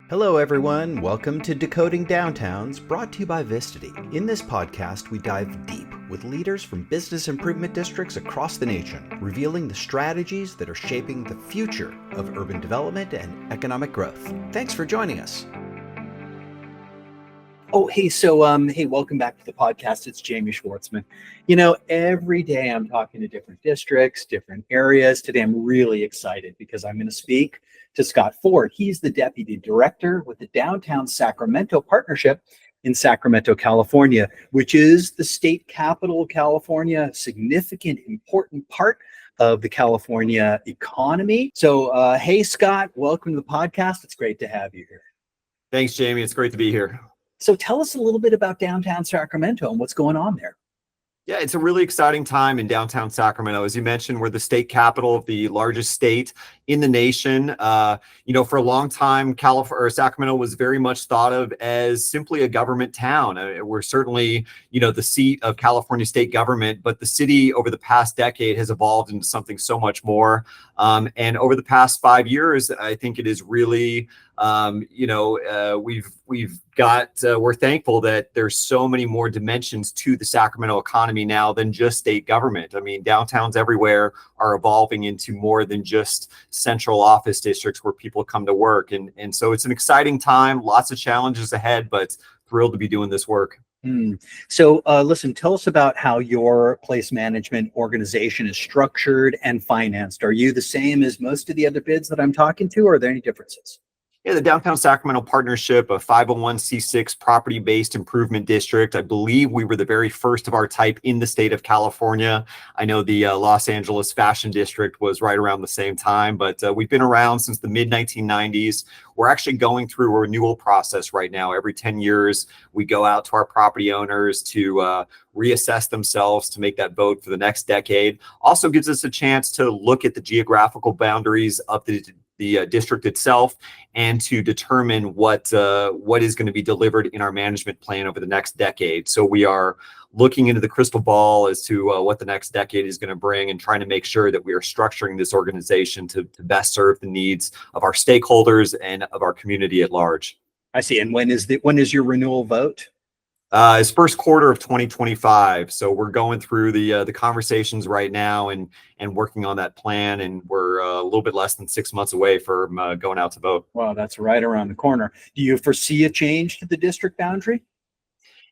Hello, everyone. Welcome to Decoding Downtowns, brought to you by Vistity. In this podcast, we dive deep with leaders from business improvement districts across the nation, revealing the strategies that are shaping the future of urban development and economic growth. Thanks for joining us. Hey, welcome back to the podcast. It's Jamie Schwartzman. You know, every day I'm talking to different districts, different areas. Today I'm really excited because I'm going to speak to Scott Ford. He's the Deputy Director with the Downtown Sacramento Partnership in Sacramento, California, which is the state capital of California, a significant, important part of the California economy. So, hey, Scott, welcome to the podcast. It's great to have you here. Thanks, Jamie. It's great to be here. So tell us a little bit about downtown Sacramento and what's going on there. Yeah, it's a really exciting time in downtown Sacramento. As you mentioned, we're the state capital of the largest state in the nation. For a long time, Sacramento was very much thought of as simply a government town. We're certainly, the seat of California state government, but the city over the past decade has evolved into something so much more. And over the past 5 years, I think it is really, we're thankful that there's so many more dimensions to the Sacramento economy now than just state government. I mean, downtowns everywhere are evolving into more than just central office districts where people come to work. And so it's an exciting time, lots of challenges ahead, but thrilled to be doing this work. So listen, tell us about how your place management organization is structured and financed. Are you the same as most of the other bids that I'm talking to, or are there any differences? Yeah, the Downtown Sacramento Partnership, a 501c6 property-based improvement district. I believe we were the very first of our type in the state of California. I know the Los Angeles Fashion District was right around the same time, but we've been around since the mid-1990s. We're actually going through a renewal process right now. Every 10 years, we go out to our property owners to reassess themselves to make that vote for the next decade. Also gives us a chance to look at the geographical boundaries of the district itself and to determine what is going to be delivered in our management plan over the next decade. So we are looking into the crystal ball as to what the next decade is going to bring and trying to make sure that we are structuring this organization to best serve the needs of our stakeholders and of our community at large. I see. And when is your renewal vote? It's first quarter of 2025. So we're going through the conversations right now and working on that plan. And we're a little bit less than 6 months away from going out to vote. Wow, that's right around the corner. Do you foresee a change to the district boundary?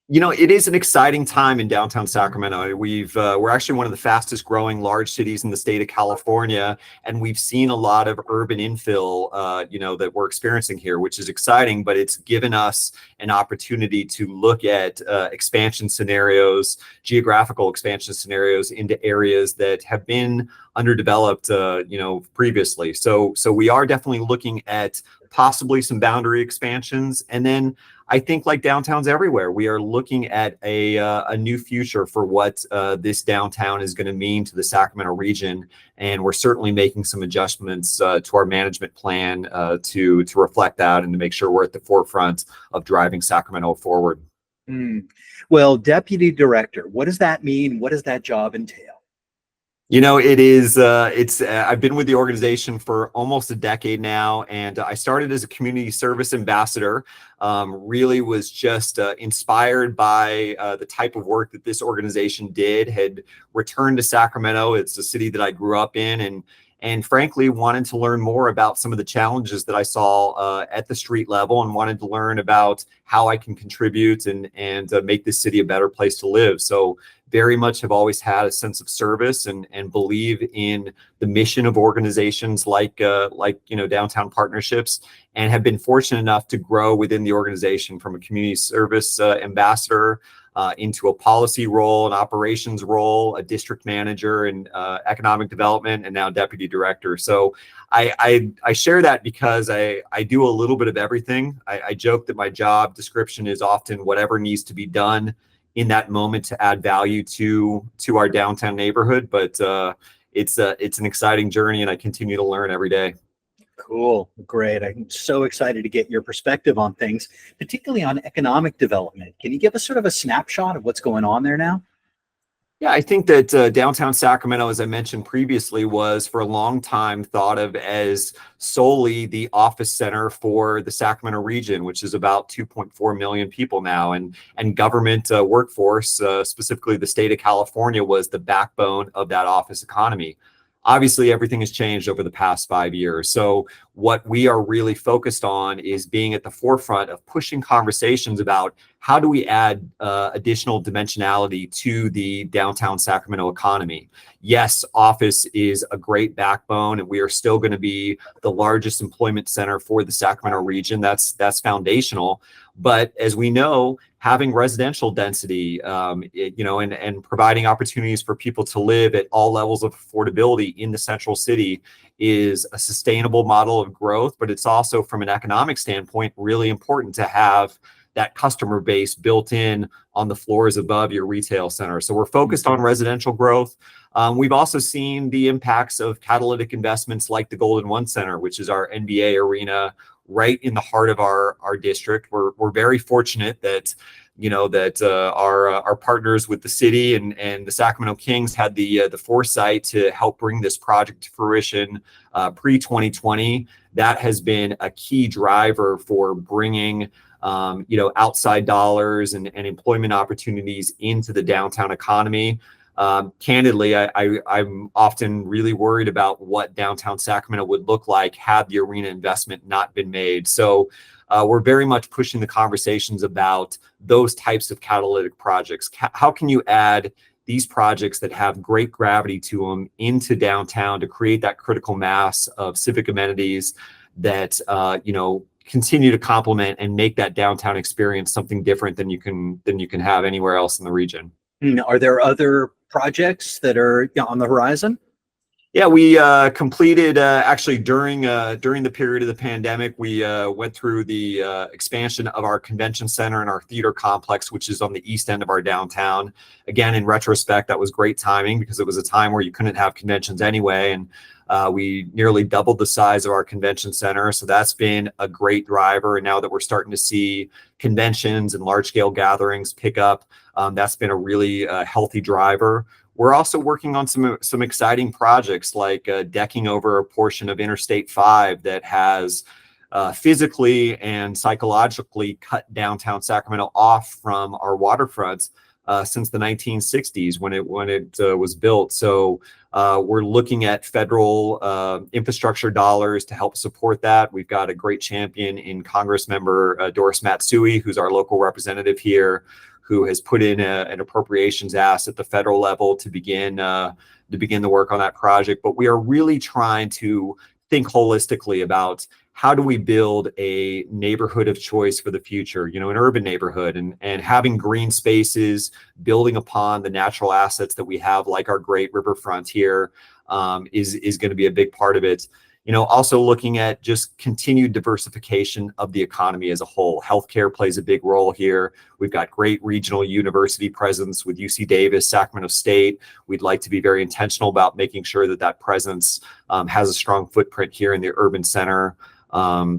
It is an exciting time in downtown Sacramento. We're actually one of the fastest growing large cities in the state of California, and we've seen a lot of urban infill, that we're experiencing here, which is exciting, but it's given us an opportunity to look at expansion scenarios, geographical expansion scenarios into areas that have been underdeveloped, previously. So we are definitely looking at possibly some boundary expansions. And then I think, like downtowns everywhere, we are looking at a new future for what this downtown is going to mean to the Sacramento region. And we're certainly making some adjustments to our management plan to reflect that and to make sure we're at the forefront of driving Sacramento forward. Well, Deputy Director, what does that mean? What does that job entail? It is, I've been with the organization for almost a decade now, and I started as a community service ambassador. Really was just inspired by the type of work that this organization did, had returned to Sacramento. It's a city that I grew up in, and frankly wanted to learn more about some of the challenges that I saw at the street level, and wanted to learn about how I can contribute and make this city a better place to live. So very much have always had a sense of service and believe in the mission of organizations like Downtown Partnerships, and have been fortunate enough to grow within the organization from a community service ambassador into a policy role, an operations role, a district manager, and economic development, and now deputy director. So I share that because I do a little bit of everything. I joke that my job description is often whatever needs to be done in that moment to add value to our downtown neighborhood. But it's an exciting journey, and I continue to learn every day. Cool. Great. I'm so excited to get your perspective on things, particularly on economic development. Can you give us sort of a snapshot of what's going on there now? Yeah, I think that downtown Sacramento, as I mentioned previously, was for a long time thought of as solely the office center for the Sacramento region, which is about 2.4 million people now, and government workforce, specifically the state of California, was the backbone of that office economy. Obviously, everything has changed over the past 5 years. So what we are really focused on is being at the forefront of pushing conversations about how do we add additional dimensionality to the downtown Sacramento economy. Yes, office is a great backbone, and we are still going to be the largest employment center for the Sacramento region. That's foundational. But as we know, having residential density, and providing opportunities for people to live at all levels of affordability in the central city is a sustainable model of growth. But it's also, from an economic standpoint, really important to have that customer base built in on the floors above your retail center. So we're focused on residential growth. We've also seen the impacts of catalytic investments like the Golden One Center, which is our NBA arena right in the heart of our district. We're very fortunate that our partners with the city and the Sacramento Kings had the foresight to help bring this project to fruition pre-2020. That has been a key driver for bringing outside dollars and employment opportunities into the downtown economy. Candidly, I'm often really worried about what downtown Sacramento would look like had the arena investment not been made. So we're very much pushing the conversations about those types of catalytic projects. How can you add these projects that have great gravity to them into downtown to create that critical mass of civic amenities that continue to complement and make that downtown experience something different than you can have anywhere else in the region. Are there other projects that are on the horizon? Yeah, we completed actually during the period of the pandemic. We went through the expansion of our convention center and our theater complex, which is on the east end of our downtown. Again, in retrospect, that was great timing because it was a time where you couldn't have conventions anyway, and we nearly doubled the size of our convention center. So that's been a great driver. And now that we're starting to see conventions and large-scale gatherings pick up, that's been a really healthy driver. We're also working on some exciting projects like decking over a portion of Interstate 5 that has physically and psychologically cut downtown Sacramento off from our waterfronts since the 1960s when it was built. So we're looking at federal infrastructure dollars to help support that. We've got a great champion in Congress member Doris Matsui, who's our local representative here, who has put in an appropriations ask at the federal level to begin the work on that project. But we are really trying to think holistically about how do we build a neighborhood of choice for the future, an urban neighborhood, and having green spaces, building upon the natural assets that we have, like our great riverfront here, is going to be a big part of it. Also looking at just continued diversification of the economy as a whole. Healthcare plays a big role here. We've got great regional university presence with UC Davis, Sacramento State. We'd like to be very intentional about making sure that presence has a strong footprint here in the urban center.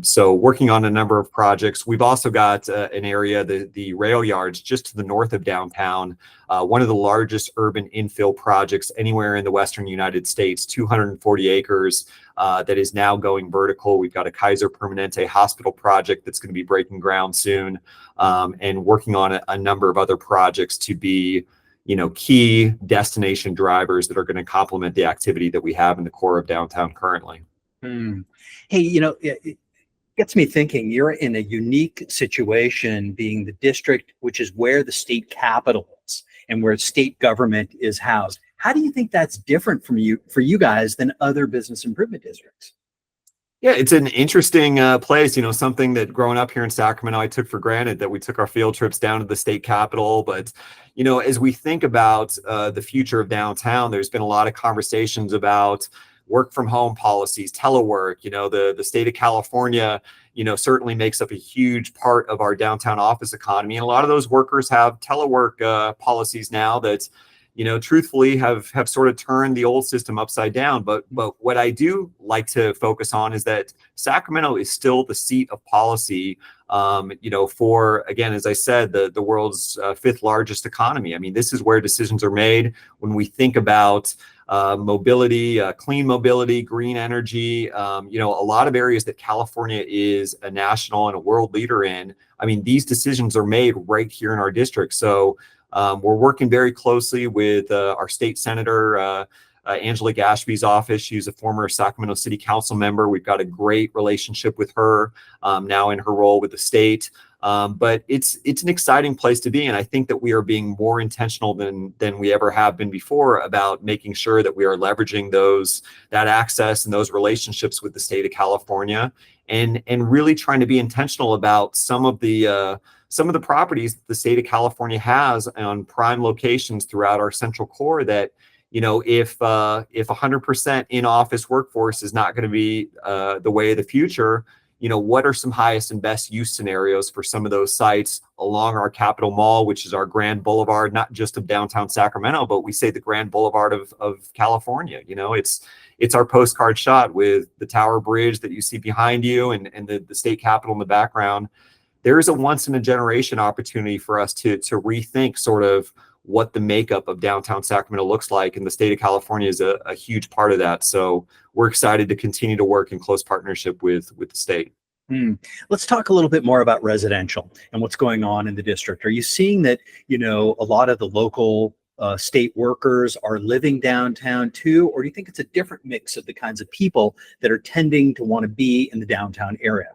So working on a number of projects. We've also got an area, the rail yards just to the north of downtown, one of the largest urban infill projects anywhere in the Western United States, 240 acres that is now going vertical. We've got a Kaiser Permanente hospital project that's going to be breaking ground soon, and working on a number of other projects to be key destination drivers that are going to complement the activity that we have in the core of downtown currently. Hey, it gets me thinking, you're in a unique situation being the district, which is where the state capital is and where state government is housed. How do you think that's different for you guys than other business improvement districts? Yeah, it's an interesting place, something that growing up here in Sacramento, I took for granted that we took our field trips down to the state capitol. But, as we think about the future of downtown, there's been a lot of conversations about work from home policies, telework. The state of California, certainly makes up a huge part of our downtown office economy. And a lot of those workers have telework policies now that, truthfully have sort of turned the old system upside down. But what I do like to focus on is that Sacramento is still the seat of policy, for, again, as I said, the world's fifth largest economy. I mean, this is where decisions are made when we think about mobility, clean mobility, green energy, a lot of areas that California is a national and a world leader in. I mean, these decisions are made right here in our district. So we're working very closely with our state senator, Angela Ashby's office. She's a former Sacramento City Council member. We've got a great relationship with her now in her role with the state. But it's an exciting place to be, and I think that we are being more intentional than we ever have been before about making sure that we are leveraging that access and those relationships with the state of California, and really trying to be intentional about some of the properties that the state of California has on prime locations throughout our central core that, if 100% in-office workforce is not going to be the way of the future, what are some highest and best use scenarios for some of those sites along our Capitol Mall, which is our grand boulevard, not just of downtown Sacramento, but we say the grand boulevard of California. It's our postcard shot with the Tower Bridge that you see behind you and the state capitol in the background. There is a once in a generation opportunity for us to rethink sort of what the makeup of downtown Sacramento looks like, and the state of California is a huge part of that. So we're excited to continue to work in close partnership with the state. Let's talk a little bit more about residential and what's going on in the district. Are you seeing that, a lot of the local state workers are living downtown too, or do you think it's a different mix of the kinds of people that are tending to want to be in the downtown area?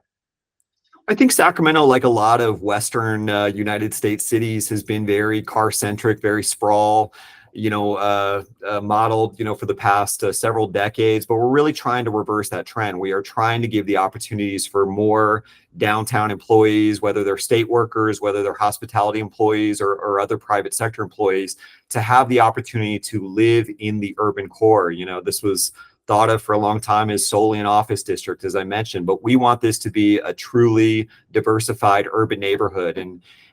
I think Sacramento, like a lot of Western United States cities, has been very car-centric, very sprawl, modeled, for the past several decades. But we're really trying to reverse that trend. We are trying to give the opportunities for more downtown employees, whether they're state workers, whether they're hospitality employees or other private sector employees, to have the opportunity to live in the urban core. This was thought of for a long time as solely an office district, as I mentioned, but we want this to be a truly diversified urban neighborhood.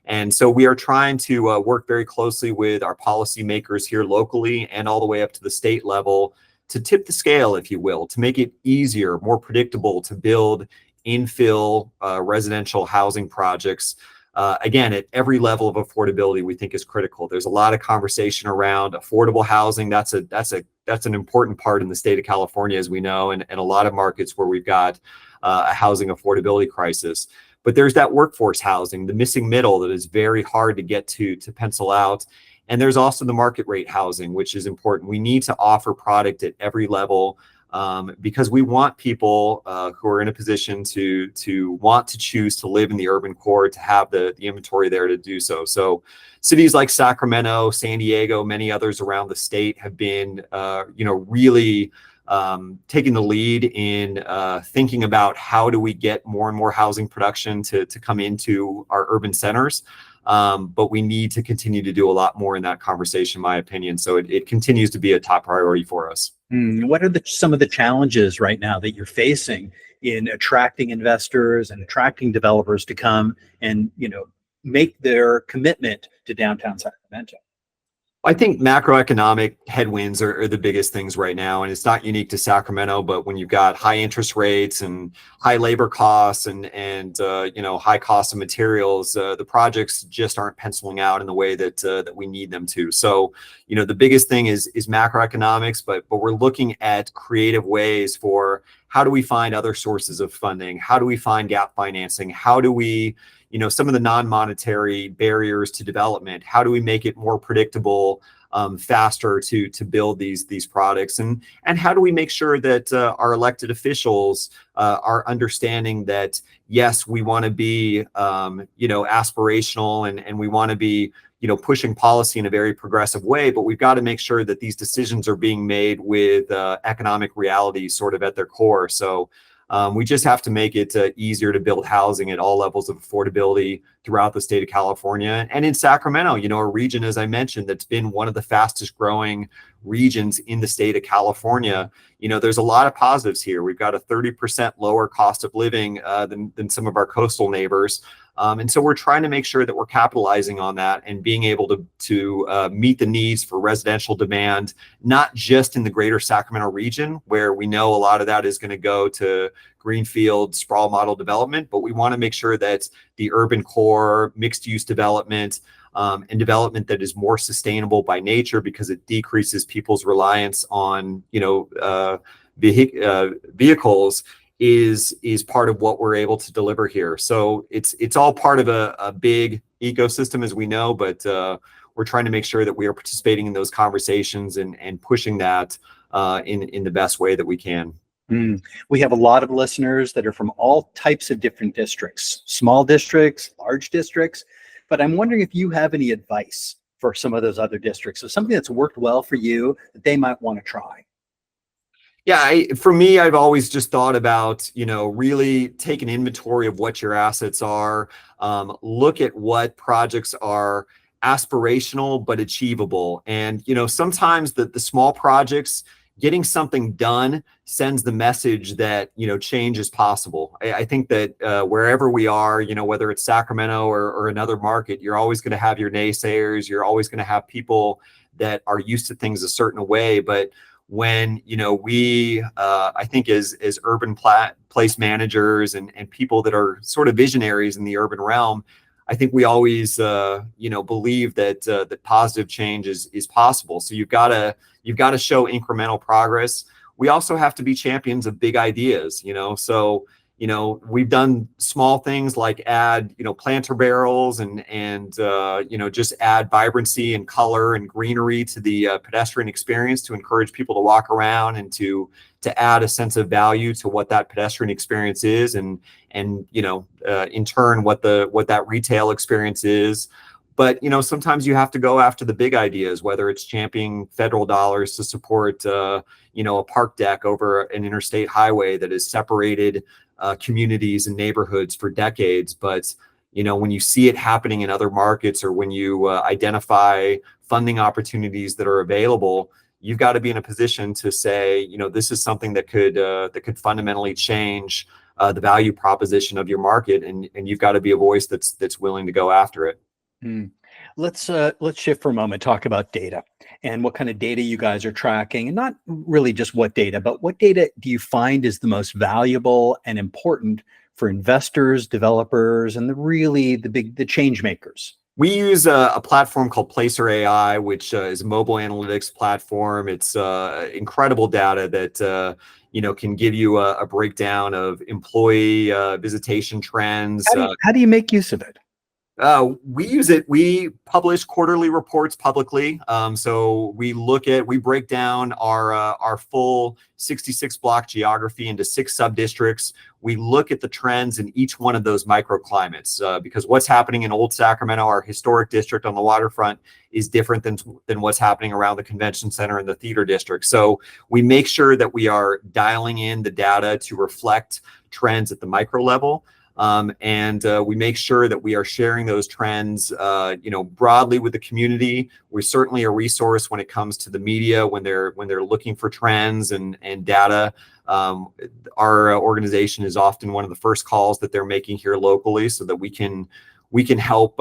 And so we are trying to work very closely with our policymakers here locally and all the way up to the state level to tip the scale, if you will, to make it easier, more predictable to build infill residential housing projects. Again, at every level of affordability, we think is critical. There's a lot of conversation around affordable housing. That's an important part in the state of California, as we know, and a lot of markets where we've got a housing affordability crisis. But there's that workforce housing, the missing middle, that is very hard to get to pencil out. And there's also the market rate housing, which is important. We need to offer product at every level because we want people who are in a position to want to choose to live in the urban core, to have the inventory there to do so. So cities like Sacramento, San Diego, many others around the state have been, really taking the lead in thinking about how do we get more and more housing production to come into our urban centers. But we need to continue to do a lot more in that conversation, in my opinion. So it continues to be a top priority for us. What are some of the challenges right now that you're facing in attracting investors and attracting developers to come and, make their commitment to downtown Sacramento? I think macroeconomic headwinds are the biggest things right now, and it's not unique to Sacramento. But when you've got high interest rates and high labor costs and high cost of materials, the projects just aren't penciling out in the way that we need them to. So the biggest thing is macroeconomics, but we're looking at creative ways for how do we find other sources of funding? How do we find gap financing? How do we some of the non-monetary barriers to development, how do we make it more predictable, faster to build these products? And how do we make sure that our elected officials are understanding that, yes, we want to be, aspirational and we want to be, pushing policy in a very progressive way, but we've got to make sure that these decisions are being made with economic reality sort of at their core. So we just have to make it easier to build housing at all levels of affordability throughout the state of California. And in Sacramento, a region, as I mentioned, that's been one of the fastest growing regions in the state of California. there's a lot of positives here. We've got a 30% lower cost of living than some of our coastal neighbors. And so we're trying to make sure that we're capitalizing on that and being able to meet the needs for residential demand, not just in the greater Sacramento region, where we know a lot of that is going to go to greenfield sprawl model development, but we want to make sure that the urban core, mixed use development, and development that is more sustainable by nature, because it decreases people's reliance on, vehicles, is part of what we're able to deliver here. So it's all part of a big ecosystem, as we know, but we're trying to make sure that we are participating in those conversations and pushing that in the best way that we can. We have a lot of listeners that are from all types of different districts, small districts, large districts, but I'm wondering if you have any advice for some of those other districts, so something that's worked well for you that they might want to try. Yeah, for me, I've always just thought about, really take an inventory of what your assets are, look at what projects are aspirational but achievable. And, sometimes the small projects, getting something done sends the message that, change is possible. I think that wherever we are, whether it's Sacramento or another market, you're always going to have your naysayers. You're always going to have people that are used to things a certain way. But when, we, I think as urban place managers and people that are sort of visionaries in the urban realm, I think we always, believe that that positive change is possible. So you've got to show incremental progress. We also have to be champions of big ideas, So, we've done small things like add, planter barrels and just add vibrancy and color and greenery to the pedestrian experience to encourage people to walk around and to add a sense of value to what that pedestrian experience is, and in turn what that retail experience is. But sometimes you have to go after the big ideas, whether it's championing federal dollars to support a park deck over an interstate highway that has separated communities and neighborhoods for decades. But when you see it happening in other markets, or when you identify funding opportunities that are available, you've got to be in a position to say, this is something that could fundamentally change the value proposition of your market, and you've got to be a voice that's willing to go after it. Let's shift for a moment, talk about data and what kind of data you guys are tracking, and not really just what data, but what data do you find is the most valuable and important for investors, developers, and the change makers? We use a platform called Placer AI, which is a mobile analytics platform. It's incredible data that can give you a breakdown of employee visitation trends. How do you make use of it? We use it. We publish quarterly reports publicly. So we break down our full 66 block geography into 6 sub-districts. We look at the trends in each one of those microclimates, because what's happening in Old Sacramento, our historic district on the waterfront, is different than what's happening around the convention center and the theater district. So we make sure that we are dialing in the data to reflect trends at the micro level. And we make sure that we are sharing those trends, broadly with the community. We're certainly a resource when it comes to the media when they're looking for trends and data. Our organization is often one of the first calls that they're making here locally, so that we can help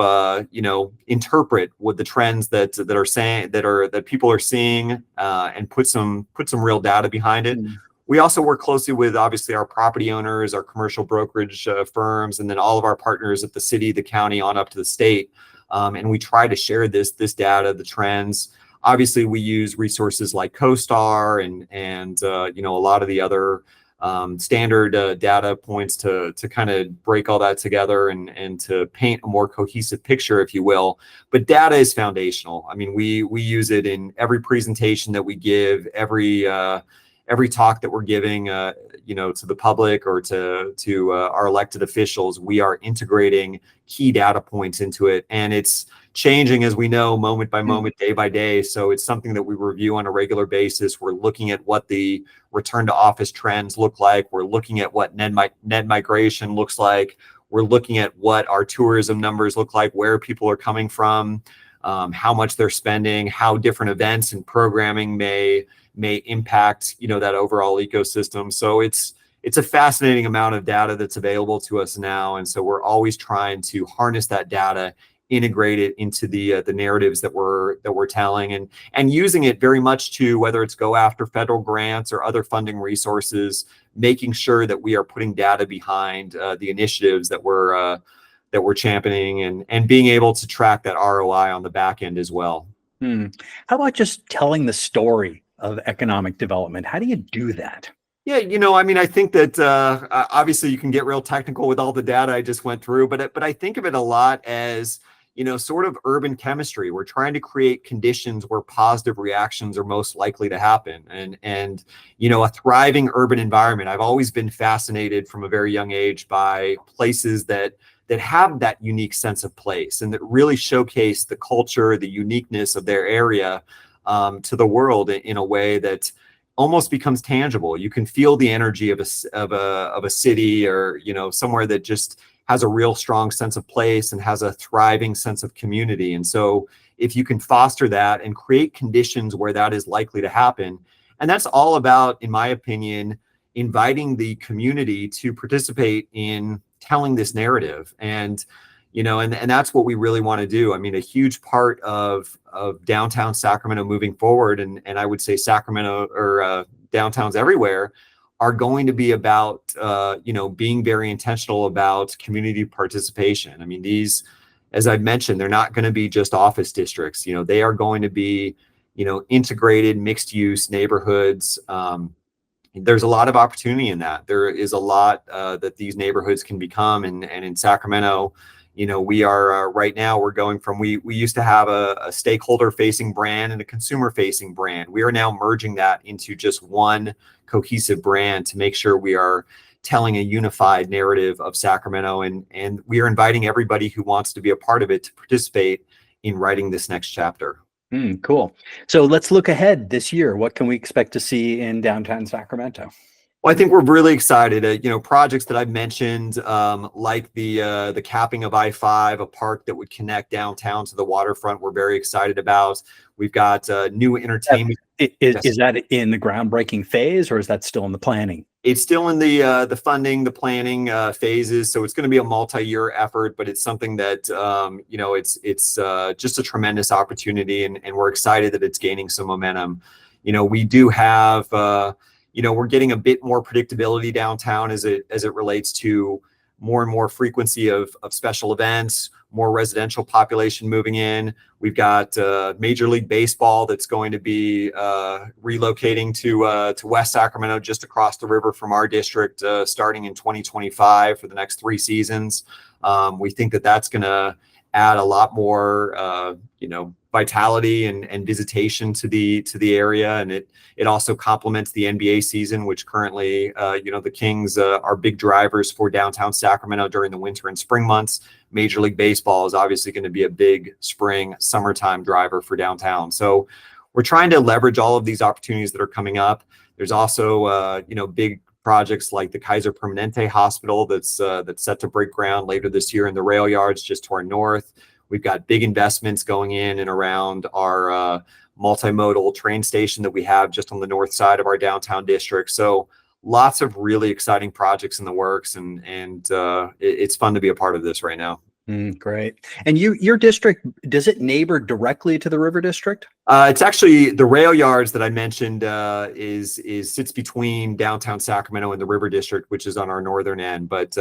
interpret what the trends that people are seeing, and put some real data behind it. We also work closely with, obviously, our property owners, our commercial brokerage firms, and then all of our partners at the city, the county, on up to the state. And we try to share this data, the trends. Obviously, we use resources like CoStar and a lot of the other standard data points to kind of break all that together and to paint a more cohesive picture, if you will. But data is foundational. I mean, we use it in every presentation that we give, every talk that we're giving, to the public or to our elected officials. We are integrating key data points into it, and it's changing, as we know, moment by moment, day by day. So it's something that we review on a regular basis. We're looking at what the return to office trends look like. We're looking at what net migration looks like. We're looking at what our tourism numbers look like, where people are coming from. how much they're spending, how different events and programming may impact, that overall ecosystem. So it's a fascinating amount of data that's available to us now. And so we're always trying to harness that data, integrate it into the narratives that we're telling, and using it very much to, whether it's go after federal grants or other funding resources, making sure that we are putting data behind the initiatives that we're championing, and being able to track that ROI on the back end as well. How about just telling the story of economic development? How do you do that? Yeah, I think that obviously you can get real technical with all the data I just went through, but I think of it a lot as, sort of urban chemistry. We're trying to create conditions where positive reactions are most likely to happen, and a thriving urban environment. I've always been fascinated from a very young age by places that have that unique sense of place and that really showcase the culture, the uniqueness of their area to the world in a way that almost becomes tangible. You can feel the energy of a city, or somewhere that just has a real strong sense of place and has a thriving sense of community. And so if you can foster that and create conditions where that is likely to happen, and that's all about, in my opinion, inviting the community to participate in telling this narrative. And and that's what we really want to do. I mean, a huge part of downtown Sacramento moving forward, and I would say Sacramento, or downtowns everywhere, are going to be about being very intentional about community participation. I mean, these, as I've mentioned, they're not going to be just office districts. They are going to be integrated mixed use neighborhoods. There's a lot of opportunity in that. There is a lot that these neighborhoods can become, and in Sacramento, we are right now, we're going from, we used to have a stakeholder facing brand and a consumer facing brand. We are now merging that into just one cohesive brand to make sure we are telling a unified narrative of Sacramento, and we are inviting everybody who wants to be a part of it to participate in writing this next chapter. Cool. So let's look ahead this year. What can we expect to see in downtown Sacramento? Well, I think we're really excited. Projects that I've mentioned, like the capping of I-5, a park that would connect downtown to the waterfront, we're very excited about. We've got new entertainment. Is that in the groundbreaking phase, or is that still in the planning? It's still in the funding, the planning phases. So it's going to be a multi-year effort, but it's something that it's just a tremendous opportunity, and we're excited that it's gaining some momentum. We do have we're getting a bit more predictability downtown as it relates to more and more frequency of special events, more residential population moving in. We've got Major League Baseball that's going to be relocating to West Sacramento, just across the river from our district, starting in 2025 for the next 3 seasons. We think that that's going to add a lot more vitality and visitation to the area, and it also complements the NBA season, which currently the Kings are big drivers for downtown Sacramento during the winter and spring months. Major League Baseball is obviously going to be a big spring, summertime driver for downtown. So we're trying to leverage all of these opportunities that are coming up. There's also big projects like the Kaiser Permanente Hospital that's set to break ground later this year in the rail yards just to our north. We've got big investments going in and around our multimodal train station that we have just on the north side of our downtown district. So lots of really exciting projects in the works, and it's fun to be a part of this right now. Great. And your district, does it neighbor directly to the River District? It's actually the rail yards that I mentioned sits between downtown Sacramento and the River District, which is on our northern end. But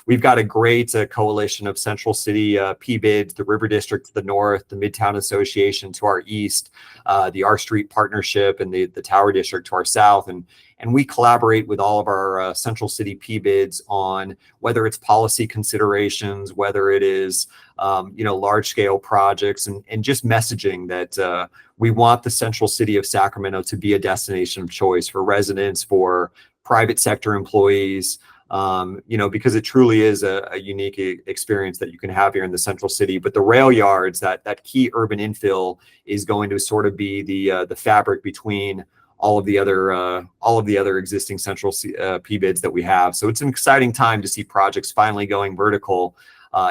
we've got a great coalition of Central City PBIDs, the River District to the north, the Midtown Association to our east, the R Street Partnership, and the Tower District to our south. And we collaborate with all of our Central City PBIDs on whether it's policy considerations, whether it is large scale projects, and just messaging that we want the Central City of Sacramento to be a destination of choice for residents, for private sector employees, because it truly is a unique experience that you can have here in the Central City. But the rail yards, that key urban infill, is going to sort of be the fabric between all of the other existing Central PBIDs that we have. So it's an exciting time to see projects finally going vertical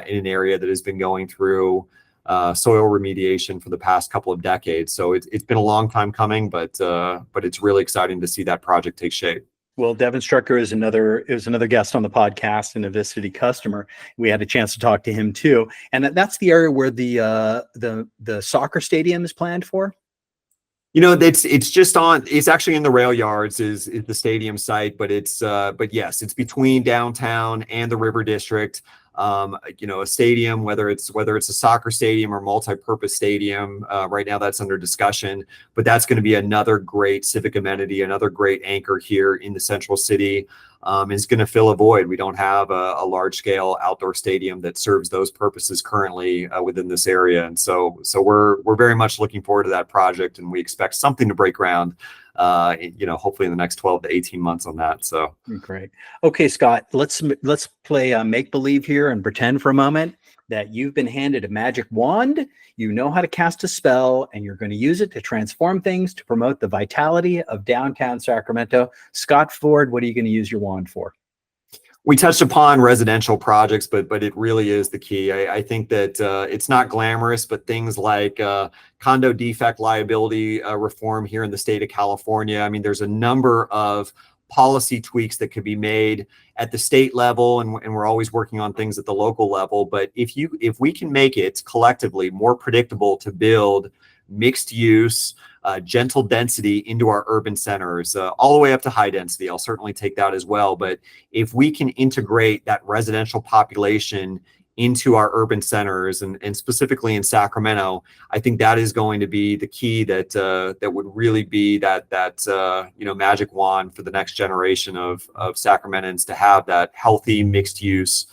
in an area that has been going through soil remediation for the past couple of decades. So it's been a long time coming, but it's really exciting to see that project take shape. Well, Devin Strucker is another guest on the podcast and a Visity customer. We had a chance to talk to him too, and that's the area where the soccer stadium is planned for. It's actually in the rail yards is the stadium site, but yes, it's between downtown and the River District. A stadium, whether it's a soccer stadium or multi-purpose stadium, right now that's under discussion, but that's going to be another great civic amenity, another great anchor here in the central city. Is going to fill a void. We don't have a large scale outdoor stadium that serves those purposes currently within this area. And so we're very much looking forward to that project, and we expect something to break ground, hopefully in the next 12 to 18 months on that. So great. Okay, Scott, let's play make believe here and pretend for a moment that you've been handed a magic wand. You know how to cast a spell, and you're going to use it to transform things to promote the vitality of downtown Sacramento. Scott Ford, what are you going to use your wand for? We touched upon residential projects, but it really is the key. I think that it's not glamorous, but things like condo defect liability reform here in the state of California. I mean, there's a number of policy tweaks that could be made at the state level, and we're always working on things at the local level. But if we can make it collectively more predictable to build mixed use, gentle density into our urban centers, all the way up to high density, I'll certainly take that as well. But if we can integrate that residential population into our urban centers, and specifically in Sacramento, I think that is going to be the key that would really be that magic wand for the next generation of Sacramentans to have that healthy mixed use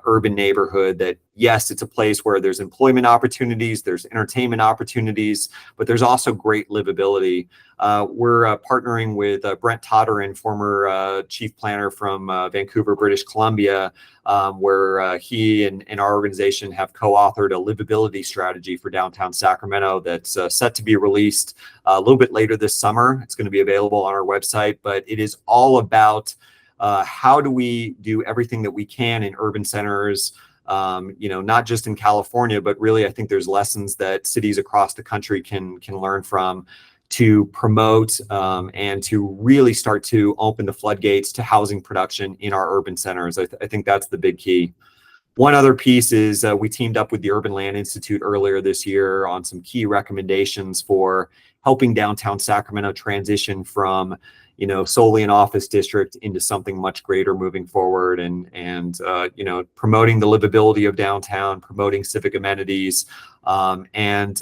urban neighborhood. That yes, it's a place where there's employment opportunities, there's entertainment opportunities, but there's also great livability. We're partnering with Brent Todderin, former chief planner from Vancouver, British Columbia, where he and our organization have co-authored a livability strategy for downtown Sacramento that's set to be released a little bit later this summer. It's going to be available on our website, but it is all about how do we do everything that we can in urban centers, not just in California, but really I think there's lessons that cities across the country can learn from to promote and to really start to open the floodgates to housing production in our urban centers. I think that's the big key. One other piece is we teamed up with the Urban Land Institute earlier this year on some key recommendations for helping downtown Sacramento transition from solely an office district into something much greater moving forward, and promoting the livability of downtown, promoting civic amenities, and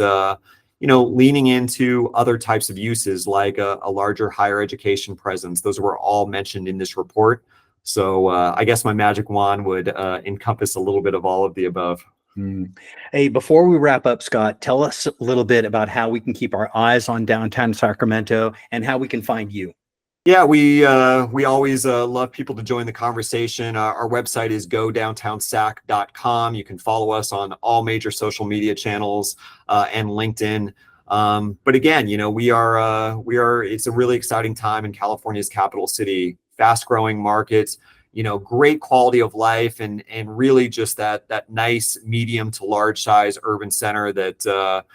leaning into other types of uses like a larger higher education presence. Those were all mentioned in this report. So I guess my magic wand would encompass a little bit of all of the above. Hey, before we wrap up, Scott, tell us a little bit about how we can keep our eyes on downtown Sacramento and how we can find you. Yeah, we always love people to join the conversation. Our website is godowntownsac.com. You can follow us on all major social media channels and LinkedIn. But again, we are. It's a really exciting time in California's capital city. Fast-growing markets, great quality of life, and really just that nice medium to large size urban center that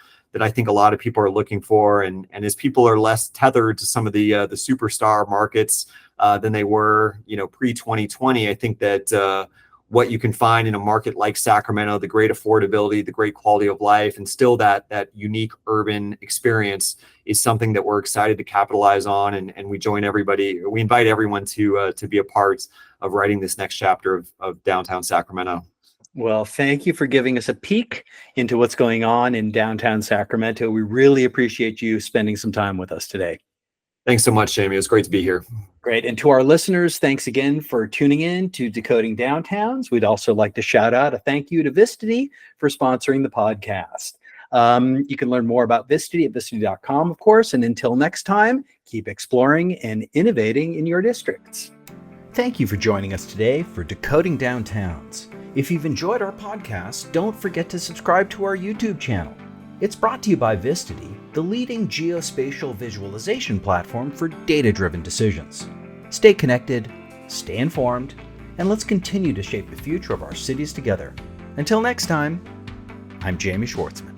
I think a lot of people are looking for. And as people are less tethered to some of the superstar markets than they were, pre-2020, I think that what you can find in a market like Sacramento, the great affordability, the great quality of life, and still that unique urban experience is something that we're excited to capitalize on. And we invite everyone to be a part of writing this next chapter of downtown Sacramento. Well, thank you for giving us a peek into what's going on in downtown Sacramento. We really appreciate you spending some time with us today. Thanks so much, Jamie. It was great to be here. Great. And to our listeners, thanks again for tuning in to Decoding Downtowns. We'd also like to shout out a thank you to Visity for sponsoring the podcast. You can learn more about Visity at visity.com, of course. And until next time, keep exploring and innovating in your districts. Thank you for joining us today for Decoding Downtowns. If you've enjoyed our podcast, don't forget to subscribe to our YouTube channel. It's brought to you by Visity, the leading geospatial visualization platform for data-driven decisions. Stay connected, stay informed, and let's continue to shape the future of our cities together. Until next time, I'm Jamie Schwartzman.